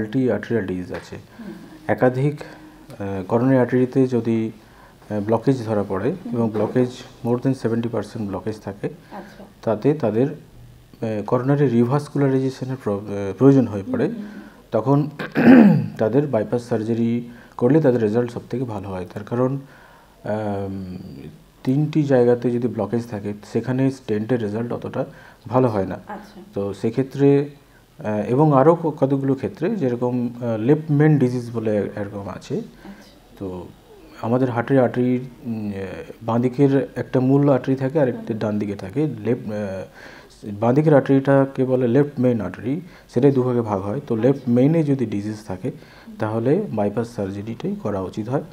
Multi arterial disease আছে। একাধিক coronary আর্টারিতে যদি ব্লকেজ ধরা পড়ে এবং ব্লকেজ মোর দেন 70% ব্লকেজ থাকে, তাতে তাদের করোনারি রিভাস্কুলারাইজেশনের প্রয়োজন হয়ে পড়ে। তখন তাদের বাইপাস সার্জারি করলে তাদের রেজাল্ট সবথেকে ভালো হয়। তার কারণ 3টি জায়গাতে যদি ব্লকেজ থাকে সেখানে স্টেন্টের রেজাল্ট অতটা ভালো হয় না। তো সেক্ষেত্রে এবং আরও কতগুলো ক্ষেত্রে, যেরকম লেফট মেন ডিজিজ বলে এরকম আছে। তো আমাদের হার্টের আর্টারির বাঁ দিকের একটা মূল আর্টারি থাকে আর একটা ডান দিকে থাকে। বাঁ দিকের আর্টারিটাকে বলে লেফট মেইন আর্টারি, সেটাই দুভাগে ভাগ হয়। তো লেফট মেইনে যদি ডিজিজ থাকে তাহলে বাইপাস সার্জারিটাই করা উচিত হয়।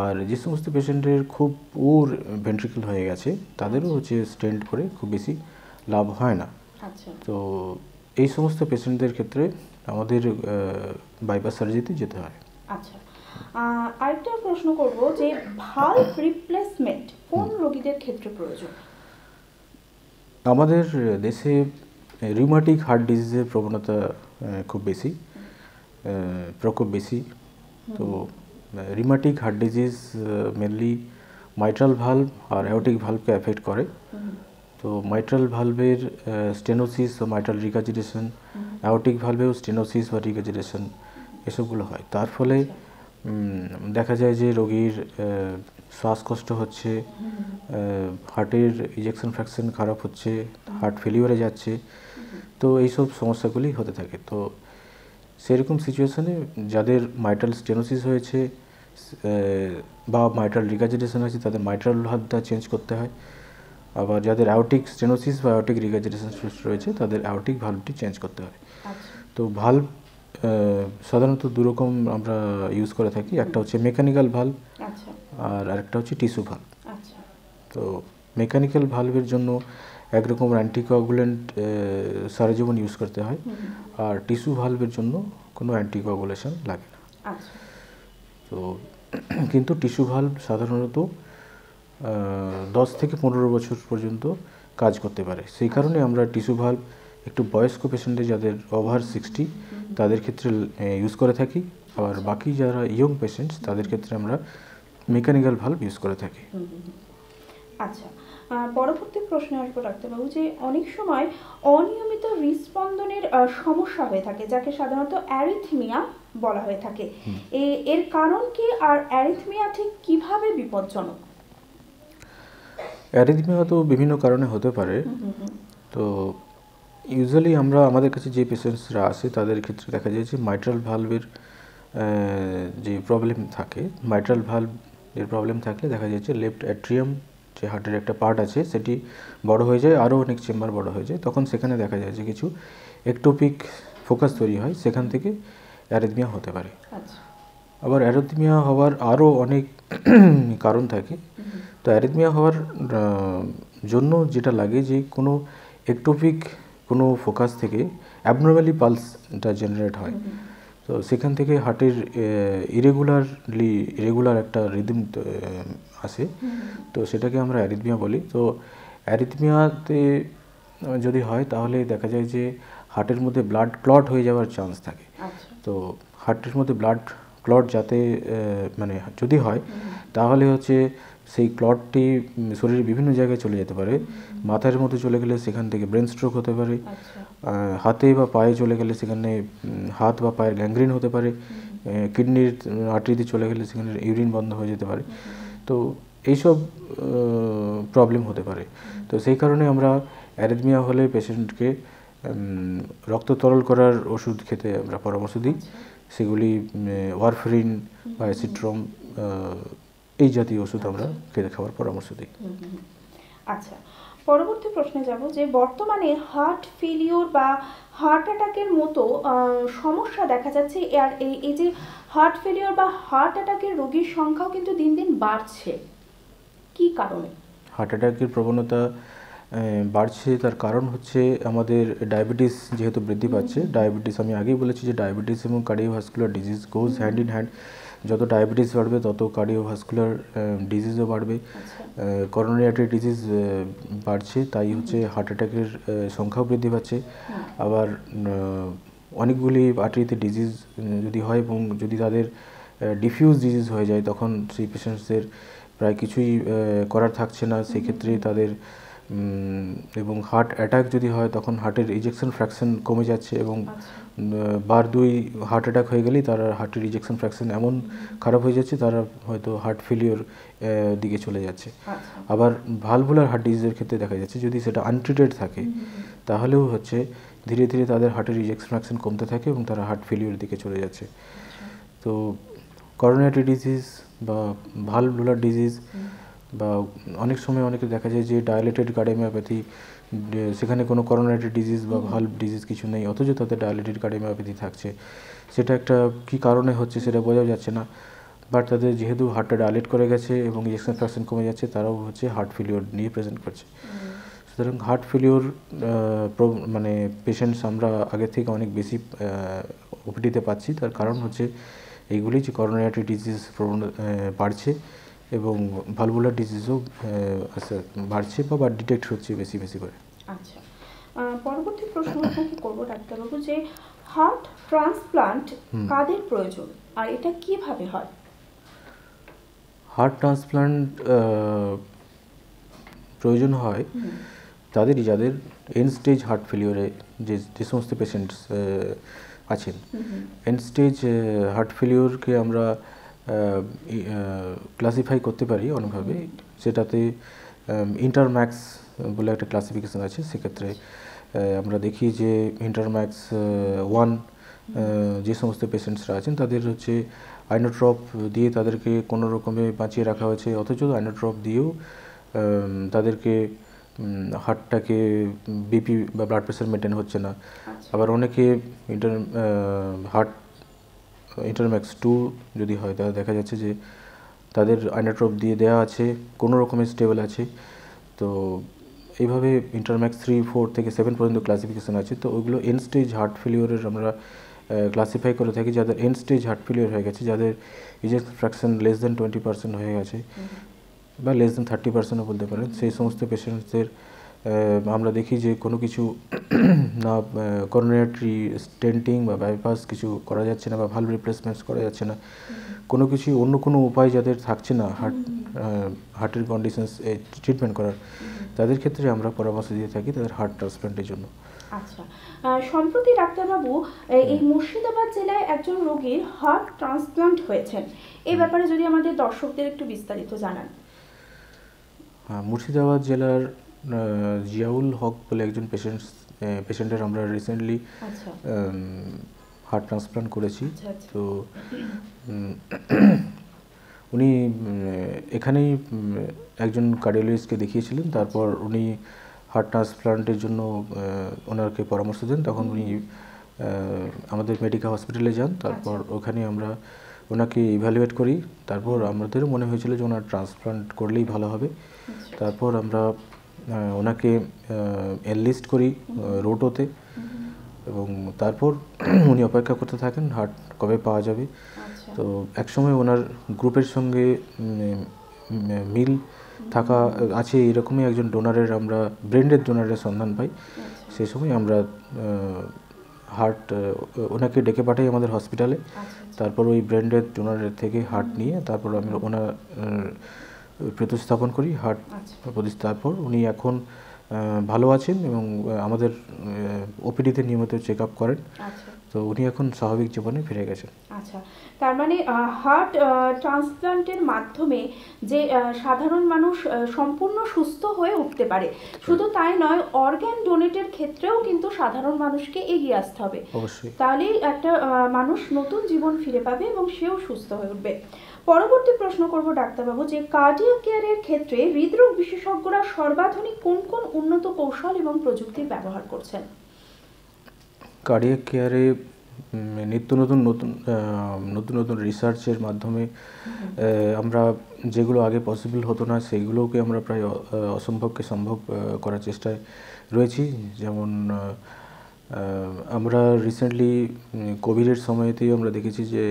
আর যে সমস্ত পেশেন্টের খুব পুর ভেন্ট্রিকল হয়ে গেছে তাদেরও হচ্ছে স্টেন্ট করে খুব বেশি লাভ হয় না। তো এই সমস্ত পেশেন্টদের ক্ষেত্রে আমাদের বাইপাস সার্জারিতে যেতে হয়। আচ্ছা, আরেকটা প্রশ্ন করব যে ভালভ রিপ্লেসমেন্ট কোন রোগীদের ক্ষেত্রে প্রয়োজন? আমাদের দেশে রিউমাটিক হার্ট ডিজিজের প্রবণতা খুব বেশি, প্রকোপ বেশি। তো rheumatic heart disease mainly mitral valve আর অ্যাওর্টিক ভালভকে এফেক্ট করে। তো মাইট্রাল ভালভের স্টেনোসিস বা মাইট্রাল রিগার্জিটেশন, অ্যাওর্টিক ভালভেও স্টেনোসিস বা রিগার্জিটেশন এসবগুলো হয়। তার ফলে দেখা যায় যে রোগীর শ্বাসকষ্ট হচ্ছে, হার্টের ইজেকশন ফ্র্যাকশন খারাপ হচ্ছে, হার্ট ফেলিওরে যাচ্ছে। তো এইসব সমস্যাগুলি হতে থাকে। তো সেরকম সিচুয়েশনে যাদের মাইট্রাল স্টেনোসিস হয়েছে বা মাইট্রাল রিগার্জিটেশন হয়েছে তাদের মাইট্রাল ভালভটা চেঞ্জ করতে হয়। আবার যাদের অ্যাওর্টিক স্টেনোসিস বা অ্যাওর্টিক রিগার্জিটেশন রয়েছে তাদের অ্যাওর্টিক ভালভটি চেঞ্জ করতে হয়। তো ভালভ সাধারণত দুরকম আমরা ইউজ করে থাকি, একটা হচ্ছে মেকানিক্যাল ভালভ আর আরেকটা হচ্ছে টিস্যু ভালভ। তো মেকানিক্যাল ভালভের জন্য একরকম অ্যান্টিকোয়াগুলেন্ট সারা জীবন ইউজ করতে হয়, আর টিস্যু ভালভের জন্য কোনো অ্যান্টিকোয়াগুলেশন লাগে না। তো কিন্তু টিস্যু ভালভ সাধারণত 10 থেকে 15 বছর পর্যন্ত কাজ করতে পারে। সেই কারণে আমরা টিস্যু ভালভ একটু বয়স্ক পেশেন্টে যাদের ওভার 60 তাদের ক্ষেত্রে ইউজ করে থাকি, আর বাকি যারা ইয়ং পেশেন্টস তাদের ক্ষেত্রে আমরা মেকানিক্যাল ভালভ ইউজ করে থাকি। আচ্ছা, পরবর্তী প্রশ্নে আসবো ডাক্তারবাবু যে অনেক সময় অনিয়মিত হৃদস্পন্দনের সমস্যা হয়ে থাকে যাকে সাধারণত অ্যারিথমিয়া বলা হয়ে থাকে। এর কারণ কি, আর অ্যারিথমিয়া ঠিক কিভাবে বিপজ্জনক? অ্যারিথমিয়া তো বিভিন্ন কারণে হতে পারে। তো ইউজুয়ালি আমরা আমাদের কাছে যে পেশেন্টসরা আসে তাদের ক্ষেত্রে দেখা যায় যে মাইট্রাল ভালভের যে প্রবলেম থাকে, মাইট্রাল ভালভের প্রবলেম থাকলে দেখা যাচ্ছে লেফট অ্যাট্রিয়াম যে হার্টের একটা পার্ট আছে সেটি বড় হয়ে যায়, আরও অনেক চেম্বার বড় হয়ে যায়। তখন সেখানে দেখা যায় যে কিছু একটোপিক ফোকাস তৈরি হয়, সেখান থেকে অ্যারিথমিয়া হতে পারে। আবার অ্যারিথমিয়া হওয়ার আরও অনেক কারণ থাকে। তো অ্যারিথমিয়া হওয়ার জন্য যেটা লাগে যে কোনো একটোপিক কোনো ফোকাস থেকে অ্যাবনর্মালি পালসটা জেনারেট হয়। তো সেখান থেকে হার্টের ইরেগুলার একটা রিদম আসে, তো সেটাকে আমরা অ্যারিথমিয়া বলি। তো অ্যারিথমিয়াতে যদি হয় তাহলে দেখা যায় যে হার্টের মধ্যে ব্লাড ক্লট হয়ে যাওয়ার চান্স থাকে। তো হার্টের মধ্যে ব্লাড ক্লট যাতে মানে যদি হয় তাহলে হচ্ছে সেই ক্লটটি শরীরের বিভিন্ন জায়গায় চলে যেতে পারে। মাথার মধ্যে চলে গেলে সেখান থেকে ব্রেন স্ট্রোক হতে পারে, হাতে বা পায়ে চলে গেলে সেখানে হাত বা পায়ের গ্যাংগ্রিন হতে পারে, কিডনির আর্টারিতে চলে গেলে সেখানে ইউরিন বন্ধ হয়ে যেতে পারে। তো এইসব প্রবলেম হতে পারে। তো সেই কারণে আমরা অ্যারিথমিয়া হলে পেশেন্টকে রক্ত তরল করার ওষুধ খেতে আমরা পরামর্শ দিই। সেগুলি ওয়ারফারিন বা অ্যাসিট্রম এই জাতীয় ওষুধ আমরা খেতে খাওয়ার পরামর্শ দিই। আচ্ছা, পরবর্তী প্রশ্নে যাব যে বর্তমানে হার্ট ফেলিওর বা হার্ট অ্যাটাকের মতো সমস্যা দেখা যাচ্ছে, আর এই যে হার্ট ফেলিওর বা হার্ট অ্যাটাকের রোগীর সংখ্যাও কিন্তু দিন দিন বাড়ছে, কি কারণে? হার্ট অ্যাটাকের প্রবণতা বাড়ছে তার কারণ হচ্ছে আমাদের ডায়াবেটিস যেহেতু বৃদ্ধি পাচ্ছে। ডায়াবেটিস আমি আগেই বলেছি যে ডায়াবেটিস এবং cardiovascular disease goes hand in hand. যত ডায়াবেটিস বাড়বে তত কার্ডিওভাস্কুলার ডিজিজও বাড়বে। করোনারি আর্টারি ডিজিজ বাড়ছে, তাই হচ্ছে হার্ট অ্যাটাকের সংখ্যাও বৃদ্ধি পাচ্ছে। আবার অনেকগুলি আর্টারিতে ডিজিজ যদি হয় এবং যদি তাদের ডিফিউজ ডিজিজ হয়ে যায় তখন সেই পেশেন্টসদের প্রায় কিছুই করার থাকছে না, সেক্ষেত্রে তাদের এবং হার্ট অ্যাটাক যদি হয় তখন হার্টের ইজেকশন ফ্র্যাকশন কমে যাচ্ছে এবং বার দুই হার্ট অ্যাটাক হয়ে গেলেই তারা হার্টের ইজেকশন ফ্র্যাকশন এমন খারাপ হয়ে যাচ্ছে তারা হয়তো হার্ট ফেলিওর দিকে চলে যাচ্ছে। আবার ভালভুলার হার্ট ডিজিজের ক্ষেত্রে দেখা যাচ্ছে যদি সেটা আনট্রিটেড থাকে তাহলেও হচ্ছে ধীরে ধীরে তাদের হার্টের ইজেকশন ফ্র্যাকশন কমতে থাকে এবং তারা হার্ট ফেলিওর দিকে চলে যাচ্ছে। তো করোনারি ডিজিজ বা ভালভুলার ডিজিজ বা অনেক সময় অনেকে দেখা যায় যে ডায়ালেটেড কার্ডিওমায়োপ্যাথি, সেখানে কোনো করোনারি ডিজিজ বা ভালভ ডিজিজ কিছু নেই অথচ তাদের ডায়ালেটেড কার্ডিওমায়োপ্যাথি থাকছে, সেটা একটা কী কারণে হচ্ছে সেটা বোঝা যাচ্ছে না, বাট তাদের যেহেতু হার্টটা ডায়ালেট করে গেছে এবং ইজেকশন ফ্র্যাকশন কমে যাচ্ছে তারাও হচ্ছে হার্ট ফেলিওর নিয়ে প্রেজেন্ট করছে। সুতরাং হার্ট ফেলিওর মানে পেশেন্টস আমরা আগে থেকে অনেক বেশি ওপিডিতে পাচ্ছি, তার কারণ হচ্ছে এইগুলি যে করোনারি ডিজিজ বাড়ছে এবং ভালভুলার ডিজিজও বাড়ছে বা ডিটেক্ট হচ্ছে বেশি বেশি করে। আচ্ছা, পরবর্তী প্রশ্ন আপনাকে করবো ডাক্তারবাবু যে হার্ট ট্রান্সপ্লান্ট কাদের প্রয়োজন আর এটা কিভাবে হয়? হার্ট ট্রান্সপ্লান্ট প্রয়োজন হয় তাদেরই যাদের এন্ড স্টেজ হার্ট ফেলিওরে যে সমস্ত পেশেন্টস আছেন। এন্ড স্টেজ হার্ট ফেলিওরকে আমরা ক্লাসিফাই করতে পারি অনেকভাবে, সেটাতে ইন্টারম্যাক্স বলে একটা ক্লাসিফিকেশন আছে। সেক্ষেত্রে আমরা দেখি যে ইন্টারম্যাক্স 1 যে সমস্ত পেশেন্টসরা আছেন তাদের হচ্ছে আইনোট্রপ দিয়ে তাদেরকে কোনো রকমে বাঁচিয়ে রাখা হয়েছে, অথচ আইনোট্রপ দিয়েও তাদেরকে হার্টটাকে বিপি বা ব্লাড প্রেশার মেনটেন হচ্ছে না। আবার অনেকে হার্ট ইন্টারম্যাক্স 2 যদি হয় তাহলে দেখা যাচ্ছে যে তাদের আইনোট্রপ দিয়ে দেওয়া আছে, কোনো রকমের স্টেবল আছে। তো এইভাবে ইন্টারম্যাক্স 3, 4 থেকে 7 পর্যন্ত ক্লাসিফিকেশন আছে। তো ওইগুলো এন্ড স্টেজ হার্ট ফেলিওরের আমরা ক্লাসিফাই করে থাকি, যাদের এন্ড স্টেজ হার্ট ফেলিওর হয়ে গেছে, যাদের ইজেকশন ফ্র্যাকশন লেস দেন 20% হয়ে গেছে বা লেস দেন 30%ও বলতে পারেন, সেই সমস্ত পেশেন্টসদের আমরা দেখি যে কোনো কিছু না করোনারি স্টেন্টিং বা বাইপাস কিছু করা যাচ্ছে না বা ভালভ রিপ্লেসমেন্টস করা যাচ্ছে না, কোনো কিছু অন্য কোনো উপায় যাদের থাকছে না হার্টের কন্ডিশনস ট্রিটমেন্ট করার, তাদের ক্ষেত্রে আমরা পরামর্শ দিয়ে থাকি তাদের হার্ট ট্রান্সপ্লান্টের জন্য। আচ্ছা, সম্প্রতি ডাক্তারবাবু এই মুর্শিদাবাদ জেলায় একজন রোগীর হার্ট ট্রান্সপ্লান্ট হয়েছেন, এই ব্যাপারে যদি আমাদের দর্শকদের একটু বিস্তারিত জানান। মুর্শিদাবাদ জেলার জিয়াউল হক বলে একজন পেশেন্টের আমরা রিসেন্টলি হার্ট ট্রান্সপ্লান্ট করেছি। তো উনি এখানেই একজন কার্ডিওলজিস্টকে দেখিয়েছিলেন, তারপর উনি হার্ট ট্রান্সপ্লান্টের জন্য ওনাকে পরামর্শ দেন, তখন উনি আমাদের মেডিকেল হসপিটালে যান, তারপর ওখানে আমরা ওনাকে ইভ্যালুয়েট করি, তারপর আমাদের মনে হয়েছিল যে ওনার ট্রান্সপ্লান্ট করলেই ভালো হবে। তারপর আমরা ওনাকে এনলিস্ট করি রোটোতে এবং তারপর উনি অপেক্ষা করতে থাকেন হার্ট কবে পাওয়া যাবে। তো একসময় ওনার গ্রুপের সঙ্গে মিল থাকা আছে এরকমই একজন ডোনারের আমরা ব্রেন্ডের ডোনারের সন্ধান পাই। সেই সময় আমরা হার্ট ওনাকে ডেকে পাঠাই আমাদের হসপিটালে, তারপর ওই ব্রেন্ডের ডোনারের থেকে হার্ট নিয়ে তারপর আমি ওনার প্রতিস্থাপন করি হার্ট তারপর উনি এখন ভালো আছেন এবং আমাদের ওপিডিতে নিয়মিত চেক আপ করেন। তো উনি এখন স্বাভাবিক জীবনে ফিরে গেছেন। আচ্ছা, তার মানে হার্ট ট্রান্সপ্লান্টের মাধ্যমে যে সাধারণ মানুষ সম্পূর্ণ সুস্থ হয়ে উঠতে পারে, শুধু তাই নয় অর্গান ডোনেটের ক্ষেত্রেও কিন্তু সাধারণ মানুষকে এগিয়ে আসতে হবে, অবশ্যই, তাহলেই একটা মানুষ নতুন জীবন ফিরে পাবে এবং সেও সুস্থ হয়ে উঠবে। পরবর্তী প্রশ্ন করব ডাক্তারবাবু যে কার্ডিয়াক কেয়ারের ক্ষেত্রে হৃদরোগ বিশেষজ্ঞরা সর্বাধুনিক কোন কোন উন্নত কৌশল এবং প্রযুক্তির ব্যবহার করছেন? কার্ডিয়াক কেয়ারে নিত্য নতুন নতুন রিসার্চের মাধ্যমে আমরা যেগুলো আগে পসিবল হতো না সেইগুলোকে আমরা প্রায় অসম্ভবকে সম্ভব করার চেষ্টায় রয়েছি। যেমন আমরা রিসেন্টলি কোভিডের সময়তেই আমরা দেখেছি যে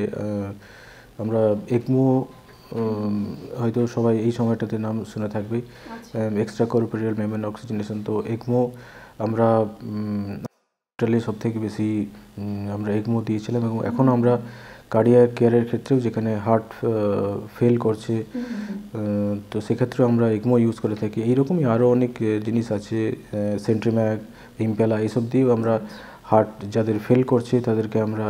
আমরা একমো, হয়তো সবাই এই সময়টাতে নাম শুনে থাকবে, এক্সট্রা কর্পোরিয়াল মেমব্রেন অক্সিজেনেশন। তো একমো আমরা হসপিটালে সবথেকে বেশি আমরা এগমো দিয়েছিলাম, এবং এখনও আমরা কার্ডিয়াক কেয়ারের ক্ষেত্রেও যেখানে হার্ট ফেল করছে তো সেক্ষেত্রেও আমরা এগমো ইউজ করে থাকি। এইরকমই আরও অনেক জিনিস আছে, সেন্ট্রিম্যাগ, ইম্পেলা, এইসব দিয়েও আমরা হার্ট যাদের ফেল করছে তাদেরকে আমরা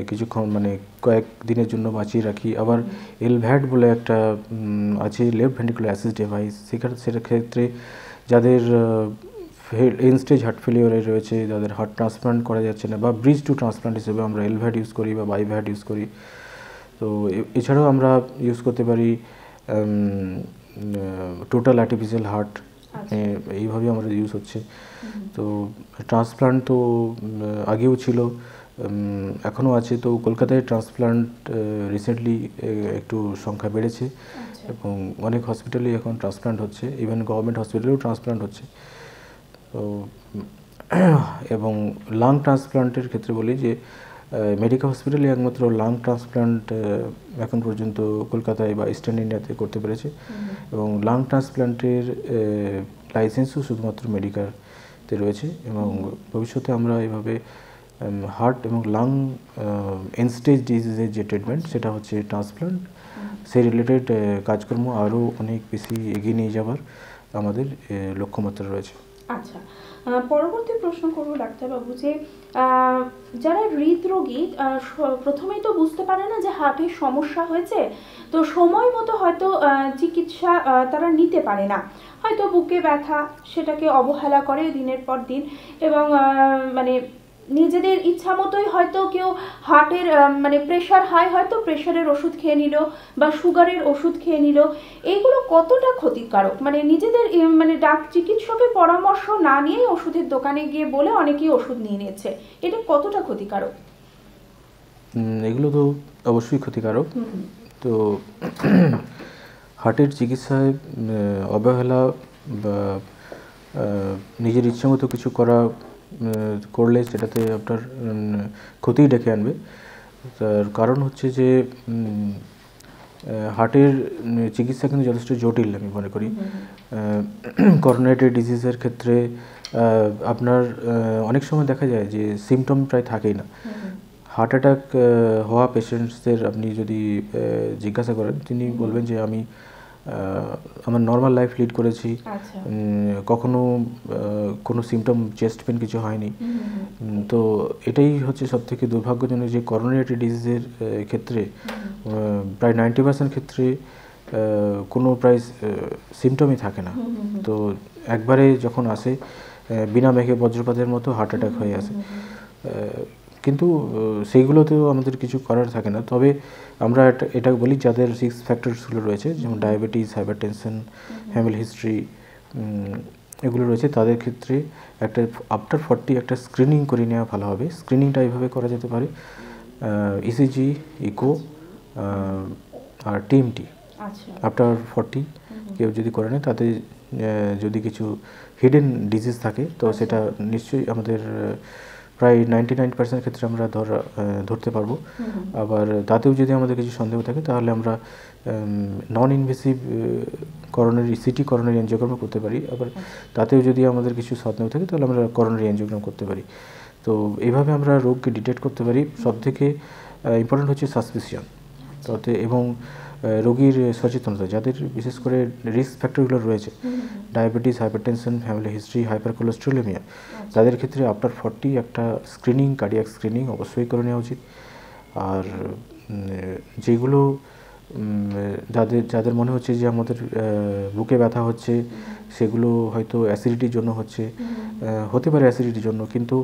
কিছুক্ষণ মানে কয়েক দিনের জন্য বাঁচিয়ে রাখি। আবার এলভ্যাট বলে একটা আছে, লেফট ভেন্ট্রিকুলার অ্যাসিস্ট ডিভাইস, সেটার ক্ষেত্রে যাদের এন্ড স্টেজ হার্ট ফেলিওরে রয়েছে, যাদের হার্ট ট্রান্সপ্লান্ট করা যাচ্ছে না, বা ব্রিজ টু ট্রান্সপ্লান্ট হিসেবে আমরা এলভ্যাট ইউজ করি বা বাইভ্যাট ইউজ করি। তো এছাড়াও আমরা ইউজ করতে পারি টোটাল আর্টিফিশিয়াল হার্ট, এইভাবে আমাদের ইউজ হচ্ছে। তো ট্রান্সপ্লান্ট তো আগেও ছিল, এখনও আছে। তো কলকাতায় ট্রান্সপ্লান্ট রিসেন্টলি একটু সংখ্যা বেড়েছে, এবং অনেক হসপিটালেই এখন ট্রান্সপ্লান্ট হচ্ছে, ইভেন গভর্নমেন্ট হসপিটালেও ট্রান্সপ্লান্ট হচ্ছে। তো এবং লাং ট্রান্সপ্লান্টের ক্ষেত্রে বলি যে মেডিকেল হসপিটালে একমাত্র লাং ট্রান্সপ্লান্ট এখন পর্যন্ত কলকাতায় বা ইস্টার্ন ইন্ডিয়াতে করতে পেরেছে, এবং লাং ট্রান্সপ্লান্টের লাইসেন্সও শুধুমাত্র মেডিকেলতে রয়েছে। এবং ভবিষ্যতে আমরা এভাবে হার্ট এবং লাং এন্ড স্টেজ ডিজিজের যে ট্রিটমেন্ট সেটা হচ্ছে ট্রান্সপ্লান্ট, সেই রিলেটেড কাজকর্ম আরও অনেক বেশি এগিয়ে নিয়ে যাওয়ার আমাদের লক্ষ্যমাত্রা রয়েছে। আচ্ছা, পরবর্তী প্রশ্ন করব ডাক্তারবাবু যে যারা হৃদরোগী প্রথমেই তো বুঝতে পারে না যে হার্টের সমস্যা হয়েছে, তো সময় মতো হয়তো চিকিৎসা তারা নিতে পারে না, হয়তো বুকে ব্যথা সেটাকে অবহেলা করে দিনের পর দিন, এবং মানে নিজেদের ইচ্ছা মতোই হয়তো কেউ হার্টের মানে প্রেশার হাই, হয়তো প্রেশারের ওষুধ খেয়ে নিল বা সুগারের ওষুধ খেয়ে নিল। এইগুলো কতটা ক্ষতিকারক? মানে নিজেদের মানে চিকিৎসকের পরামর্শ না নিয়ে ওষুধের দোকানে গিয়ে বলে অনেকেই ওষুধ নিয়ে নিচ্ছে, এটা কতটা ক্ষতিকারক? এগুলো তো অবশ্যই ক্ষতিকারক। তো হার্টের চিকিৎসায় অবহেলা বা নিজের ইচ্ছামতো কিছু করলে সেটাতে আপনার ক্ষতিই ডেকে আনবে। তার কারণ হচ্ছে যে হার্টের চিকিৎসা কিন্তু যথেষ্ট জটিল আমি মনে করি। করোনারি ডিজিজের ক্ষেত্রে আপনার অনেক সময় দেখা যায় যে সিমটম প্রায় থাকেই না। হার্ট অ্যাটাক হওয়া পেশেন্টসদের আপনি যদি জিজ্ঞাসা করেন, তিনি বলবেন যে আমি আমার নর্মাল লাইফ লিড করেছি, কখনো কোনো সিমটম চেস্ট পেন কিছু হয়নি। তো এটাই হচ্ছে সবথেকে দুর্ভাগ্যজনক যে করোনারি ডিজিজের ক্ষেত্রে প্রায় 90% ক্ষেত্রে কোনো প্রায় সিমটমই থাকে না। তো একবারে যখন আসে বিনা মেঘে বজ্রপাতের মতো হার্ট অ্যাটাক হয়ে আসে, কিন্তু সেইগুলোতেও আমাদের কিছু করার থাকে না। তবে আমরা এটা বলি যাদের রিস্ক ফ্যাক্টরসগুলো রয়েছে, যেমন ডায়াবেটিস, হাইপারটেনশন, ফ্যামিলি হিস্ট্রি এগুলো রয়েছে, তাদের ক্ষেত্রে একটা আফটার 40 একটা স্ক্রিনিং করে নেওয়া ভালো হবে। স্ক্রিনিংটা এইভাবে করা যেতে পারে, ইসিজি, ইকো আর টিএমটি আফটার 40 কেউ যদি করে নেয়, তাতে যদি কিছু হিডেন ডিজিজ থাকে তো সেটা নিশ্চয়ই আমাদের প্রায় 99% ক্ষেত্রে আমরা ধরতে পারবো। আবার তাতেও যদি আমাদের কিছু সন্দেহ থাকে তাহলে আমরা non invasive city coronary angiogram করতে পারি। আবার তাতেও যদি আমাদের কিছু সন্দেহ থাকে তাহলে আমরা করোনারি এনজিওগ্রাম করতে পারি। তো এইভাবে আমরা রোগকে ডিটেক্ট করতে পারি। সবথেকে ইম্পর্টেন্ট হচ্ছে সাসপিশন, তাতে এবং রোগীর সচেতনতা, যাদের বিশেষ করে রিস্ক ফ্যাক্টরগুলো রয়েছে, diabetes, hypertension, family history, hypercholesterolaemia, তাদের ক্ষেত্রে আফটার 40 একটা স্ক্রিনিং, কার্ডিয়াক স্ক্রিনিং অবশ্যই করে নেওয়া উচিত। আর যেগুলো যাদের মনে হচ্ছে যে আমাদের বুকে ব্যথা হচ্ছে, সেগুলো হয়তো অ্যাসিডিটির জন্য হতে পারে অ্যাসিডিটির জন্য, কিন্তু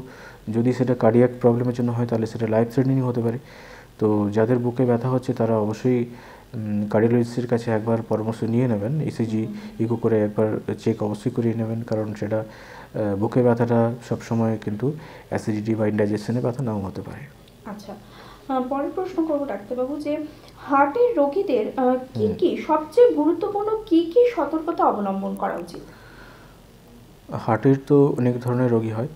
যদি সেটা কার্ডিয়াক প্রবলেমের জন্য হয় তাহলে সেটা লাইফ থ্রেটনিং হতে পারে। তো যাদের বুকে ব্যথা হচ্ছে তারা অবশ্যই কার্ডিওলজিস্টের কাছে একবার পরামর্শ নিয়ে নেবেন, ইসিজি, ইকো করে একবার চেক অবশ্যই করিয়ে নেবেন, কারণ সেটা বুকে ব্যথাটা সবসময় কিন্তু অ্যাসিডিটি বা ইনডাইজেশনের ব্যথা নাও হতে পারে। আচ্ছা, পরের প্রশ্ন করব ডাক্তারবাবু যে হার্টের রোগীদের কি সবচেয়ে গুরুত্বপূর্ণ কি সতর্কতা অবলম্বন করা উচিত? হার্টের তো অনেক ধরনের রোগী হয়,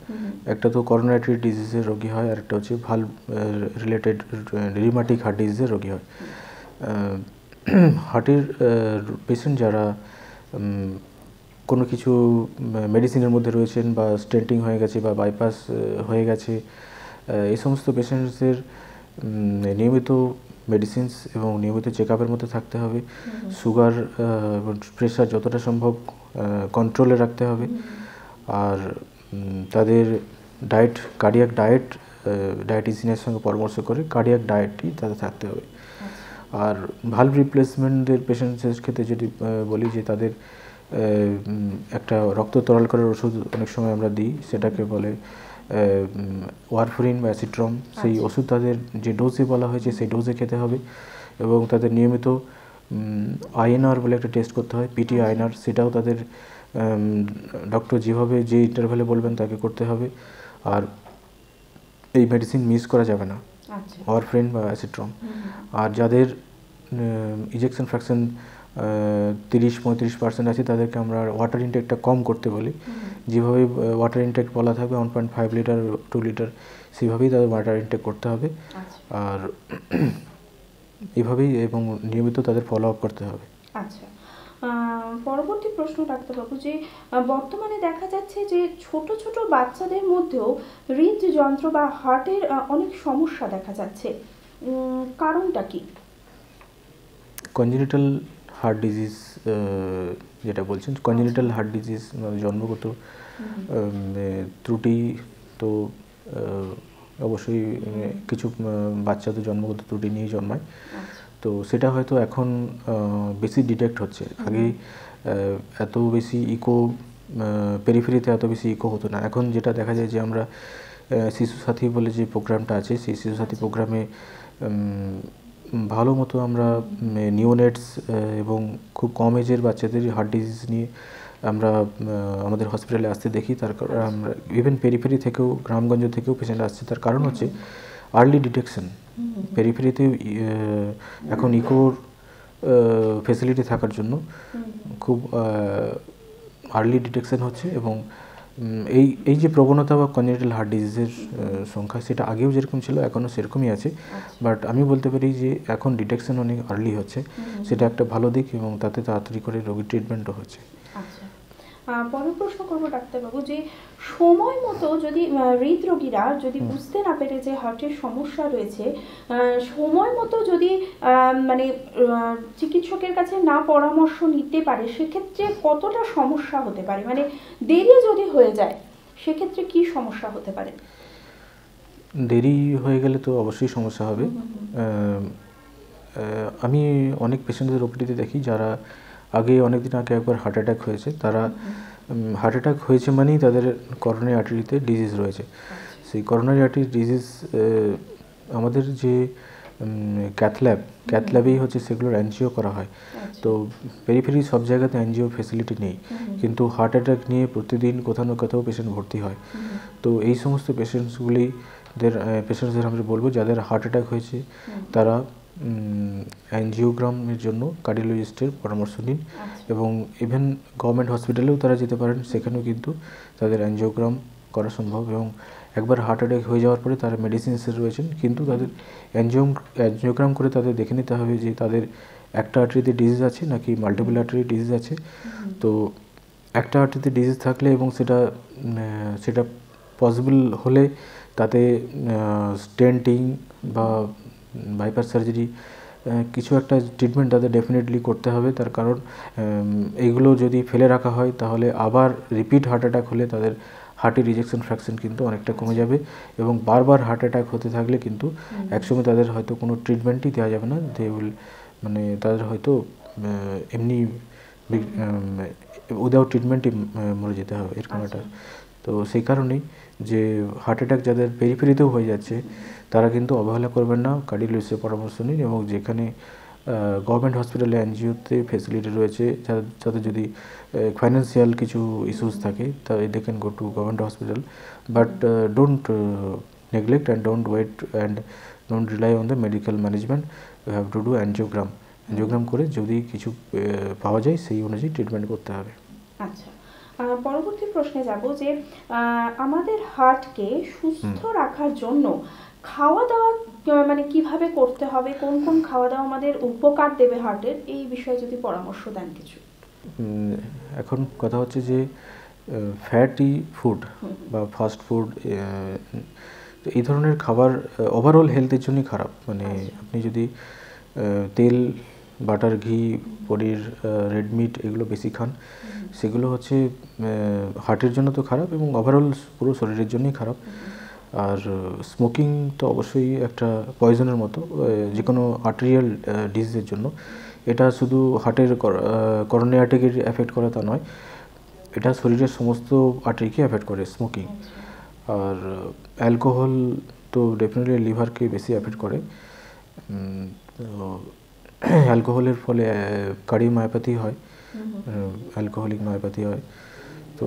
একটা তো করোনারি ডিজিজের রোগী হয়, আর একটা হচ্ছে ভালভ রিলেটেড রিউমাটিক হার্ট ডিজিজের রোগী হয়। হার্টের পেশেন্ট যারা কোনো কিছু মেডিসিনের মধ্যে রয়েছেন বা স্টেন্টিং হয়ে গেছে বা বাইপাস হয়ে গেছে, এই সমস্ত পেশেন্টসদের নিয়মিত মেডিসিনস এবং নিয়মিত চেক আপের মধ্যে থাকতে হবে। সুগার প্রেশার যতটা সম্ভব কন্ট্রোলে রাখতে হবে। আর তাদের ডায়েট, কার্ডিয়াক ডায়েট, ডায়েটিশিয়ানের সঙ্গে পরামর্শ করে কার্ডিয়াক ডায়েটই তাদের থাকতে হবে। আর ভালভ রিপ্লেসমেন্টের পেশেন্টসের ক্ষেত্রে যদি বলি যে তাদের একটা রক্ত তরল করার ওষুধ অনেক সময় আমরা দিই, সেটাকে বলে ওয়ারফারিন বা অ্যাসিট্রম। সেই ওষুধ তাদের যে ডোজে বলা হয়েছে সেই ডোজে খেতে হবে এবং তাদের নিয়মিত আইএনআর বলে একটা টেস্ট করতে হয়, পিটি আইএনআর, সেটাও তাদের ডক্টর যেভাবে যে ইন্টারভ্যালে বলবেন তাকে করতে হবে। আর এই মেডিসিন মিস করা যাবে না, ওয়ারফারিন বা অ্যাসিট্রম। আর যাদের ইজেকশন ফ্র্যাকশন 30-35% আছে তাদেরকে আমরা ওয়াটার ইনটেকটা কম করতে বলি। যেভাবে ওয়াটার ইনটেক বলা থাকবে 1.5 লিটার 2 লিটার, সেভাবেই তাদের ওয়াটার ইনটেক করতে হবে। আর এইভাবেই এবং নিয়মিত তাদের ফলো আপ করতে হবে। আচ্ছা, পরবর্তী প্রশ্ন ডাক্তারবাবু, যে বর্তমানে দেখা যাচ্ছে যে ছোট ছোট বাচ্চাদের মধ্যেও হৃদযন্ত্র বা হার্টের অনেক সমস্যা দেখা যাচ্ছে, কারণটা কি? কনজেনিটাল হার্ট ডিজিজ যেটা বলছেন, কনজেনিটাল হার্ট ডিজিজ জন্মগত ত্রুটি, তো অবশ্যই কিছু বাচ্চা তো জন্মগত ত্রুটি নিয়ে জন্মায়। তো সেটা হয়তো এখন বেশি ডিটেক্ট হচ্ছে। আগে এত বেশি ইকো, পেরিফেরিতে এত বেশি ইকো হতো না। এখন যেটা দেখা যায় যে আমরা শিশু সাথী বলে যে প্রোগ্রামটা আছে, সেই শিশু সাথী প্রোগ্রামে ভালো মতো আমরা নিওনেটস এবং খুব কম এজের বাচ্চাদের হার্ট ডিজিজ নিয়ে আমরা আমাদের হসপিটালে আসতে দেখি। তার কারণ আমরা ইভেন পেরিফেরি থেকেও, গ্রামগঞ্জ থেকেও পেশেন্ট আসছে। তার কারণ হচ্ছে আর্লি ডিটেকশন। পেরিফেরিতে এখন ইকোর ফেসিলিটি থাকার জন্য খুব আর্লি ডিটেকশন হচ্ছে এবং এই যে প্রবণতা বা কনজেনিটাল হার্ট ডিজিজের সংখ্যা, সেটা আগেও যেরকম ছিল এখনও সেরকমই আছে। বাট আমি বলতে পারি যে এখন ডিটেকশন অনেক আর্লি হচ্ছে, সেটা একটা ভালো দিক এবং তাতে তাড়াতাড়ি করে রোগীর ট্রিটমেন্টও হচ্ছে। আচ্ছা, পরের প্রশ্ন করবো ডাক্তারবাবু, যে সময় মতো যদি হৃদরোগীরা যদি বুঝতে না পেরে যে হার্টের সমস্যা রয়েছে, সময় মতো যদি মানে চিকিৎসকের কাছে না পরামর্শ নিতে পারে, সেক্ষেত্রে কতটা সমস্যা হতে পারে? মানে দেরি যদি হয়ে যায় সেক্ষেত্রে কি সমস্যা হতে পারে? দেরি হয়ে গেলে তো অবশ্যই সমস্যা হবে। আমি অনেক পেশেন্টদের ওপিডিতে দেখি যারা অনেক দিন আগে একবার হার্ট অ্যাটাক হয়েছে। তারা হার্ট অ্যাটাক হয়েছে মানেই তাদের করোনারি আর্টারিতে ডিজিজ রয়েছে। সেই করোনারি আর্টারি ডিজিজ আমাদের যে ক্যাথ ল্যাবেই হচ্ছে সেগুলোর অ্যানজিও করা হয়। তো পেরিফেরি সব জায়গাতে অ্যানজিও ফেসিলিটি নেই, কিন্তু হার্ট অ্যাটাক নিয়ে প্রতিদিন কোথাও না কোথাও পেশেন্ট ভর্তি হয়। তো এই সমস্ত পেশেন্টসদের আমরা বলবো যাদের হার্ট অ্যাটাক হয়েছে তারা অ্যানজিওগ্রামের জন্য কার্ডিওলজিস্টের পরামর্শ নিন এবং ইভেন গভর্নমেন্ট হসপিটালেও তারা যেতে পারেন, সেখানেও কিন্তু তাদের অ্যানজিওগ্রাম করা সম্ভব। এবং একবার হার্ট অ্যাটাক হয়ে যাওয়ার পরে তারা মেডিসিনসে রয়েছেন, কিন্তু তাদের অ্যানজিওগ্রাম করে তাদের দেখে নিতে হবে যে তাদের একটা আর্টারিতে ডিজিজ আছে নাকি মাল্টিপল আর্টারি ডিজিজ আছে। তো একটা আর্টারিতে ডিজিজ থাকলে এবং সেটা পসিবল হলে তাতে স্টেন্টিং বা বাইপাস সার্জারি কিছু একটা ট্রিটমেন্ট তাদের ডেফিনেটলি করতে হবে। তার কারণ এইগুলো যদি ফেলে রাখা হয় তাহলে আবার রিপিট হার্ট অ্যাটাক হলে তাদের হার্টের রিজেকশন ফ্র্যাকশন কিন্তু অনেকটা কমে যাবে এবং বারবার হার্ট অ্যাটাক হতে থাকলে কিন্তু একসময় তাদের হয়তো কোনো ট্রিটমেন্টই দেওয়া যাবে না, মানে তাদের হয়তো এমনি উইদাউট ট্রিটমেন্টই মরে যেতে হবে, এরকম একটা। তো সেই কারণেই যে হার্ট অ্যাটাক যাদের পেরিফেরিতেও হয়ে যাচ্ছে তারা কিন্তু অবহেলা করবেন না, কার্ডিওলজিস্টের পরামর্শ নিন। এবং যেখানে গভর্নমেন্ট হসপিটালে এনজিওতে ফেসিলিটি রয়েছে, যাদের যদি ফাইন্যান্সিয়াল কিছু ইস্যুস থাকে তাহলে they can go to government hospital, but don't neglect and don't wait and don't rely on the medical management. You have to do angiogram করে যদি কিছু পাওয়া যায় সেই অনুযায়ী ট্রিটমেন্ট করতে হবে। আচ্ছা, পরবর্তী প্রশ্নে যাব যে আমাদের হার্টকে সুস্থ রাখার জন্য খাওয়া দাওয়া মানে কিভাবে করতে হবে, কোন কোন খাওয়া দাওয়া আমাদের উপকার দেবে হার্টের, এই বিষয়ে যদি পরামর্শ দেন কিছু। এখন কথা হচ্ছে যে ফ্যাটি ফুড বা ফাস্ট ফুড এই ধরনের খাবার ওভারঅল হেলথের জন্যই খারাপ। মানে আপনি যদি তেল, বাটার, ঘি, পনির, রেড মিট এগুলো বেশি খান, সেগুলো হচ্ছে হার্টের জন্য তো খারাপ এবং ওভারঅল পুরো শরীরের জন্যই খারাপ। আর স্মোকিং তো অবশ্যই একটা পয়জনের মতো, যে কোনো আর্টেরিয়াল ডিজিজের জন্য। এটা শুধু হার্টের করোনারি আর্টারিকে এফেক্ট করে তা নয়, এটা শরীরের সমস্ত আর্টারিকে এফেক্ট করে স্মোকিং। আর অ্যালকোহল তো ডেফিনেটলি লিভারকে বেশি এফেক্ট করে। তো অ্যালকোহলের ফলে কার্ডিওমায়োপ্যাথি হয়, অ্যালকোহলিক মায়োপ্যাথি হয়। তো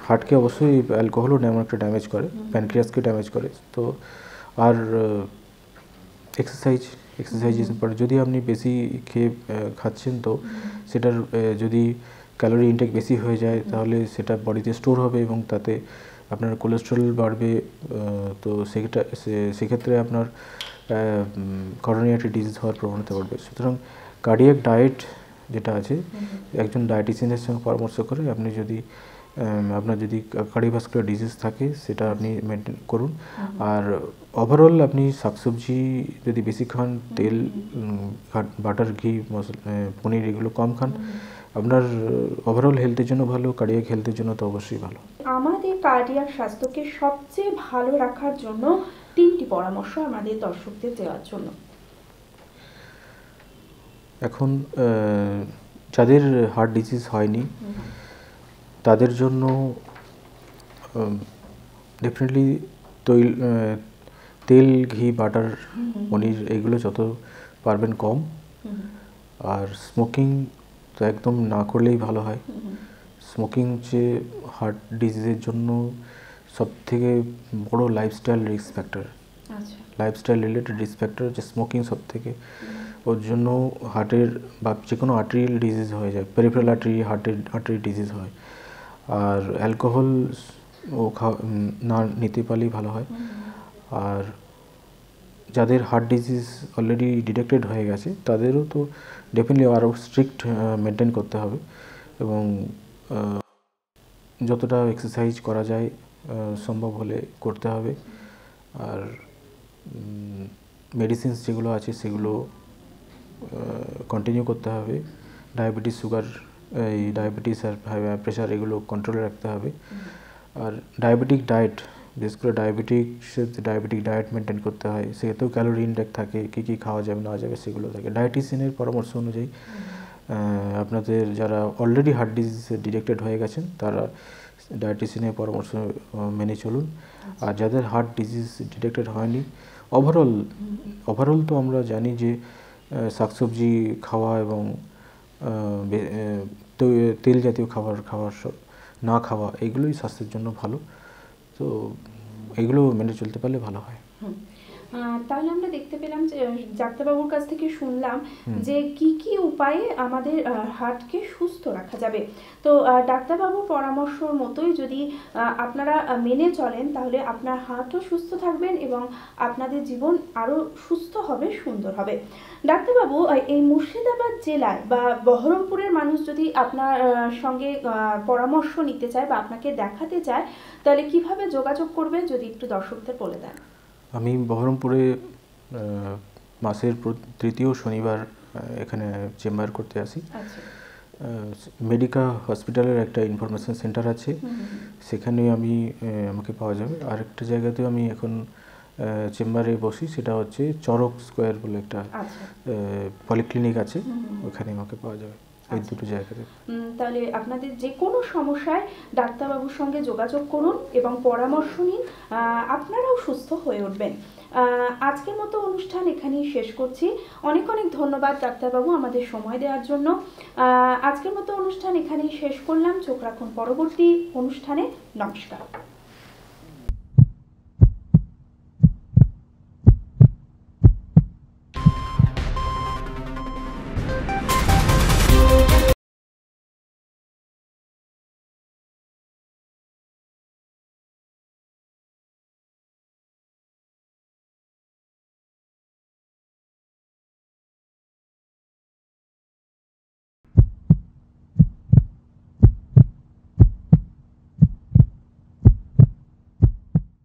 হার্টকে অবশ্যই অ্যালকোহলও তেমন একটা ড্যামেজ করে, প্যানক্রিয়াসকে ড্যামেজ করে। তো আর এক্সারসাইজ পরে যদি আপনি বেশি খাচ্ছেন, তো সেটার যদি ক্যালোরি ইনটেক বেশি হয়ে যায় তাহলে সেটা বডিতে স্টোর হবে এবং তাতে আপনার কোলেস্টেরল বাড়বে। তো সেক্ষেত্রে আপনার করোনারি আর্টারি ডিজিজ হওয়ার প্রবণতা বাড়বে। সুতরাং কার্ডিয়াক ডায়েট যেটা আছে, একজন ডায়েটিশিয়ানের সঙ্গে পরামর্শ করে আপনি যদি আপনার যদি কার্ডিওভাস্কুলার ডিজিজ থাকে সেটা আপনি মেনটেন করুন। আর ওভারঅল আপনি শাকসবজি যদি বেশি খান, তেল, বাটার, ঘি, পনির এগুলো কম খান, আপনার ওভারঅল হেলথের জন্য ভালো, কার্ডিয়াক হেলথের জন্য তো অবশ্যই ভালো। আমাদের কার্ডিয়াক স্বাস্থ্যকে সবচেয়ে ভালো রাখার জন্য 3টি পরামর্শ আমাদের দর্শকদের দেওয়ার জন্য। এখন যাদের হার্ট ডিজিজ হয়নি তাদের জন্য ডেফিনেটলি তেল, ঘি, বাটার, পনির এগুলো যত পারবেন কম। আর স্মোকিং তো একদম না করলেই ভালো হয়। স্মোকিং হচ্ছে হার্ট ডিজিজের জন্য সবথেকে বড় lifestyle risk factor. Lifestyle related risk factor হচ্ছে স্মোকিং সবথেকে। ওর জন্য হার্টের বা যে কোনো আর্টেরিয়াল ডিজিজ হয়ে যায়, পেরিফেরাল আর্টারি ডিজিজ হয়। আর অ্যালকোহল না নিতে পারলেই ভালো হয়। আর যাদের হার্ট ডিজিজ অলরেডি ডিটেক্টেড হয়ে গেছে তাদেরও তো ডেফিনেটলি আরও স্ট্রিক্ট মেনটেন করতে হবে এবং যতটা এক্সারসাইজ করা যায় সম্ভব হলে করতে হবে। আর মেডিসিনস যেগুলো আছে সেগুলো কন্টিনিউ করতে হবে। ডায়াবেটিস, সুগার, এই ডায়াবেটিস আর প্রেশার এগুলো কন্ট্রোলে রাখতে হবে। আর ডায়াবেটিক ডায়েট, বিশেষ করে ডায়াবেটিক ডায়েট মেনটেন করতে হয়। সেটাতেও ক্যালোরি ইনটেক থাকে, কী কী খাওয়া যাবে না যাবে সেগুলো থাকে। ডায়েটিশিয়ানের পরামর্শ অনুযায়ী আপনাদের যারা অলরেডি হার্ট ডিজিজ ডিটেক্টেড হয়ে গেছেন তারা ডায়েটিশিয়ানের পরামর্শ মেনে চলুন। আর যাদের হার্ট ডিজিজ ডিটেক্টেড হয়নি, ওভারঅল তো আমরা জানি যে শাকসবজি খাওয়া এবং তেল জাতীয় খাবার না খাওয়া এগুলোই স্বাস্থ্যের জন্য ভালো। তো এগুলো মেনে চলতে পারলে ভালো হয়। তাহলে আমরা দেখতে পেলাম যে ডাক্তারবাবুর কাছ থেকে শুনলাম যে কি কি উপায়ে আমাদের হার্টকে সুস্থ রাখা যাবে। তো ডাক্তারবাবুর পরামর্শর মতোই যদি আপনারা মেনে চলেন তাহলে আপনার হার্টও সুস্থ থাকবেন এবং আপনাদের জীবন আরও সুস্থ হবে, সুন্দর হবে। ডাক্তারবাবু, এই মুর্শিদাবাদ জেলায় বা বহরমপুরের মানুষ যদি আপনার সঙ্গে পরামর্শ নিতে চায় বা আপনাকে দেখাতে চায় তাহলে কিভাবে যোগাযোগ করবে যদি একটু দর্শকদের বলে দেন। আমি বহরমপুরে মাসের তৃতীয় শনিবার এখানে চেম্বার করতে আসি। মেডিকা হসপিটালের একটা ইনফরমেশন সেন্টার আছে, সেখানে আমাকে পাওয়া যাবে। আরেকটা জায়গাতেও আমি এখন চেম্বারে বসি, সেটা হচ্ছে চরক স্কোয়ার বলে একটা পলিক্লিনিক আছে, ওখানে আমাকে পাওয়া যাবে। এই দুটো জায়গাতে। তাহলে আপনাদের যে কোনো সমস্যায় ডাক্তারবাবুর সঙ্গে যোগাযোগ করুন এবং পরামর্শ নিন, আপনারাও সুস্থ হয়ে উঠবেন। আজকের মতো অনুষ্ঠান এখানেই শেষ করছি। অনেক অনেক ধন্যবাদ ডাক্তারবাবু আমাদের সময় দেওয়ার জন্য। আজকের মতো অনুষ্ঠান এখানেই শেষ করলাম। চোখ রাখুন পরবর্তী অনুষ্ঠানে। নমস্কার।